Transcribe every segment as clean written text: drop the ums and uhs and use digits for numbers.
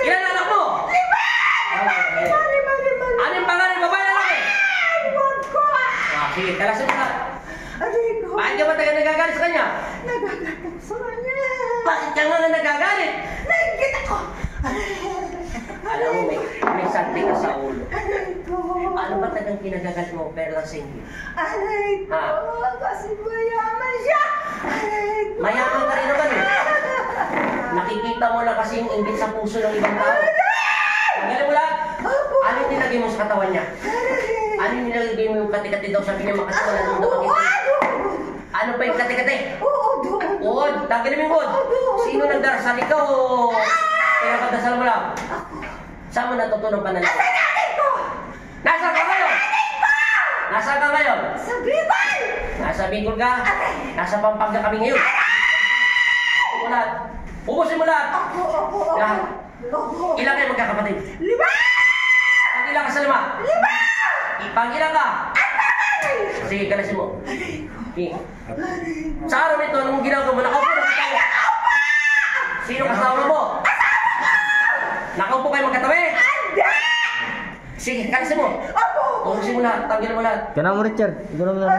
Ilan anak mo? 5! 5! Ano yung pangalan? Babae na lang eh? Huwag ko! Sige, kalasin mo na. Aray ko! Bakit ka ba tayo nagagalit sa kanya? Nagagalit sa kanya! Bakit ka nga nagagalit? Naingit ako! Alam mo, may santi ka sa ulo. Aray ko! Paano ba tagang kinagagat mo pero lang single? Aray ko! Kasi mayaman siya! Aray ko! Mayaman ka rin naman eh. Nakikita mo lang kasi yung inggit sa puso ng ibang tao. Tanggalin mo lahat. Ano yung nilagay mo sa katawan niya? Ano yung nilagay mo yung kati-kati daw? Sabi niya makasama na nung makita. Ano pa yung kati-kati? Uod. Tanggalin mo yung uod. Sino nagdarasal? Ikaw o pinapagdasal mo lang? Saan mo natutunan pa na lang? Nasaan natin ko? Nasaan ka ngayon? Nasaan ka ngayon? Sa Bicol! Nasa Bicol ka? Nasa Pampanga kami ngayon. Ubusin mo lahat. Ubusin mo lahat. Lahat. Ilan kayo magkakapatid? 5! Pag-ilan ka sa 5? 5! Pag-ilan ka? Sige, kalasin mo. Sige. Sa araw nito, anong ginagawa mo? Nakaupo na katawa. Sino kasama mo? Nakaupo kayo magkatabi? Sige, kalasin mo. Ubusin mo lahat. Tanggalin mo lahat. Kena mo Richard. Ikaw naman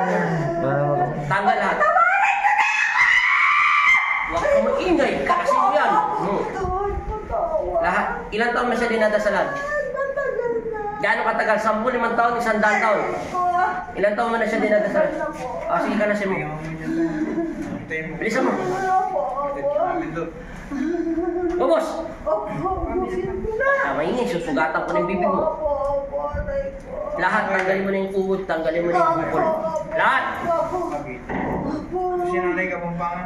Tanggal lahat. Huwag ka maingay. Kalasin mo yan. Lahat. Ilan taon na siya dinadasalan? Gaano katagal? 10, 5 taon, 100 taon. Ilan taon mo na siya dinadasalan? Sige, kalasin mo. Bilisan mo. Ubos! Maingay, susugatan ko na yung bibig mo. Lahat, tanggalin mo na yung uod, tanggalin mo na yung bukol. Lahat! Sinanay ka pong pangan.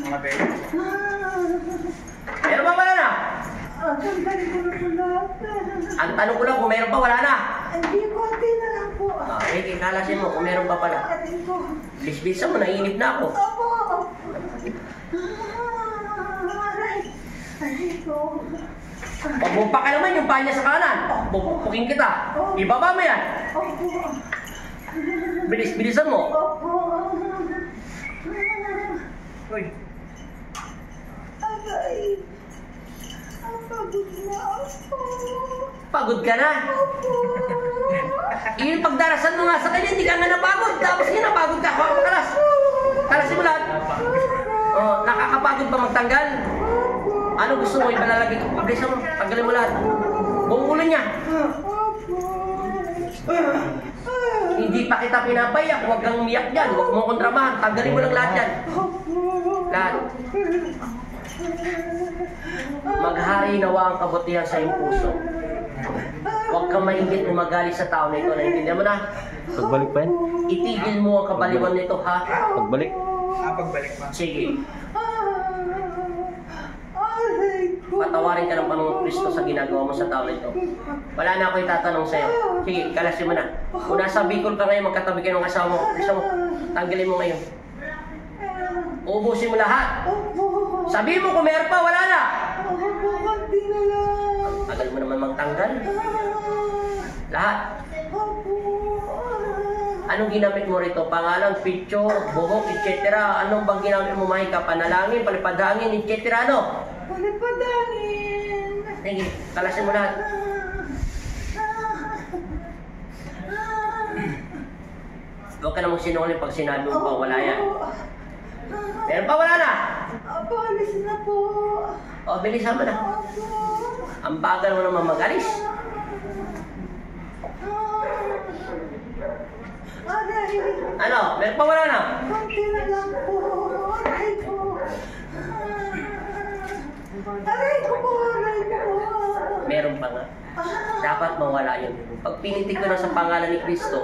Mga bebe. Meron pa wala na? Tanggalin ko na po lahat. Ang tanong ko lang kung meron pa wala na. Hindi ko, hindi na lang po. Ricky, kalasin mo kung meron pa pala. Bisbisan mo, naiinip na ako. Opo. Aray ko. Pagbupa ka naman yung panya sa kanan. Pupukin kita. Ibaba mo yan. Opo. Bilisan mo. Opo. Uy. Aray. Ang pagod na ako. Pagod ka na. Opo. Yung pagdarasan mo nga sa kanya, hindi ka nga napagod. Tapos yun, napagod ka. Huwag mo kalas. Kalasin mo lahat. Nakakapagod ba magtanggal? Ano gusto mo? Ipalalagay ko. Bilisan mo. Tanggalin mo lahat. Buong ulo niya. Hindi pa kita pinapayak. Huwag kang umiyak dyan. Huwag mo kontrabahan. Tanggalin mo lang lahat yan. Lahat. Maghari nawa ang kabutihan sa iyong puso. Huwag kang maingit o magalit sa tao na ito. Naintindihan mo na? Pagbalik pa yan? Itigil mo ang kabaliwan nito, ha? Pagbalik? Pagbalik pa. Sige. Patawarin ka ng Panginoong Kristo sa ginagawa mo sa tao na ito. Wala na ako itatanong sa'yo. Sige, kalasin mo na. Kung nasa Bicol ka ngayon, magkatabi kayo ng asawa mo. Gusto mo, tanggalin mo ngayon. Ubusin mo lahat. Sabihin mo kung meron pa, wala na. Konti na lang. Tagal mo naman magtanggal. Lahat. Anong ginamit mo rito? Pangalan, picture, buhok, etc. Anong bang ginamit mo, Mahika? Panalangin, palipadangin, etc. Ano? Palipadangin. Sige, kalasin mo lahat. Huwag ka na magsinungaling pag sinabi mo pa wala yan. Meron pa, wala na? Opo, alis na po. O, bilisan mo na. Opo. Ang bagal mo naman mag-alis. Aray. Ano? Meron pa, wala na? Konti na lang po. Aray ko. Aray ko po, aray ko. Meron pa nga. Dapat mawala yun. Pag pinitik ko na sa pangalan ni Kristo,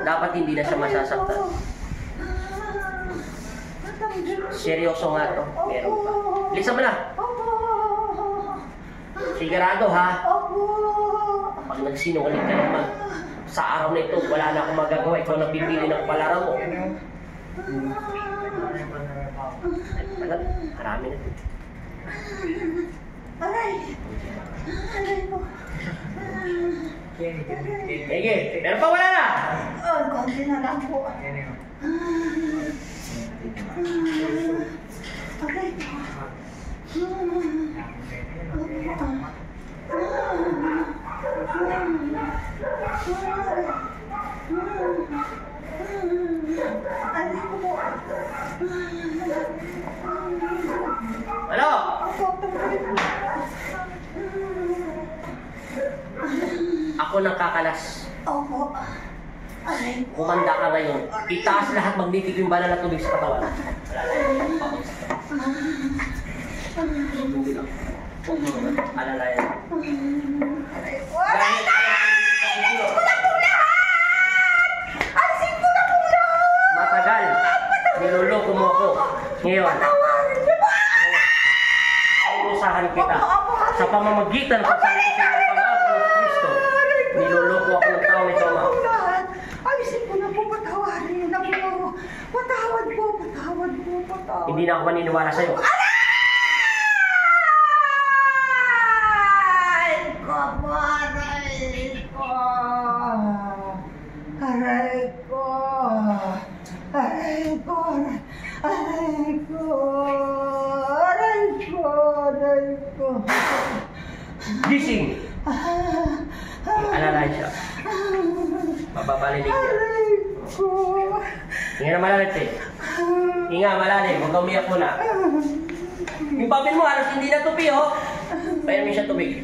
dapat hindi na siya masasaktan. Seryoso nga to. Meron pa. Bilisan mo na. Sigurado ha. Pag nagsinungaling ka naman, sa araw na ito, wala na akong magagawa. Ikaw na pipili ng palaro mo. Marami na. Aray. Aray ko. Sige, meron pa, wala na. Konti na lang po. Aray ko. Opo, tanggalin mo. Ako nang kakalas. Opo. Aray ko. Kumanda ka ngayon. Itaas lahat magditig yung bala na tubig sa katawan. Alalayan. Aray ko. Aray na! Alisin ko na po lahat! Alisin ko na po lahat! Matagal. Niloloko mo ako. Ngayon, Patawarin niyo po! pauusahan kita. Sa pamamagitan ng pagsalita ng Panginoon Kristo, niloloko ako ng tao nito, Ama. Alisin ko na po, patawarin niyo na po. Patawad po, patawad po, patawad. Hindi na ako maniniwala sa'yo. Aray ko po, aray ko. Aray ko. Aray ko. Aray ko. Aray ko. Aray ko. Gising! Alalayan siya. Mababalinig niya. Aray ko. Hinga na malalim, eh. Hinga, malalim. Huwag kang umiyak muna. Yung papel mo, halos hindi na tupi, oh. Payan mo siya tubig.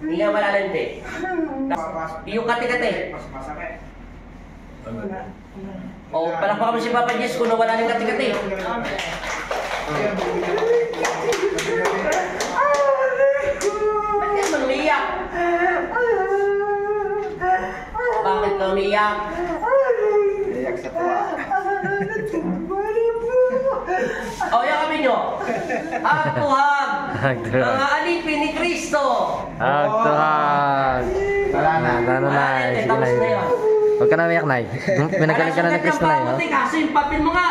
Hinga malalim, eh. Yung kati-kati. Masakit. O, palakpakan mo si Papa Diyos kung nawala ng kati-kati. Ba't ka naman umiiyak? Bakit ka umiiyak? Iyak sa tuwa. O, yakapin nyo. Hagtuhag. Hagtuhag. Mga alipin ni Kristo. Hagtuhag. Wala na. Ano na, sige Tapos na na. yun. Huwag ka na umiyak, Nay. Pinagaling ka na ng Kristo, Nay. Kaso yung papel mo nga,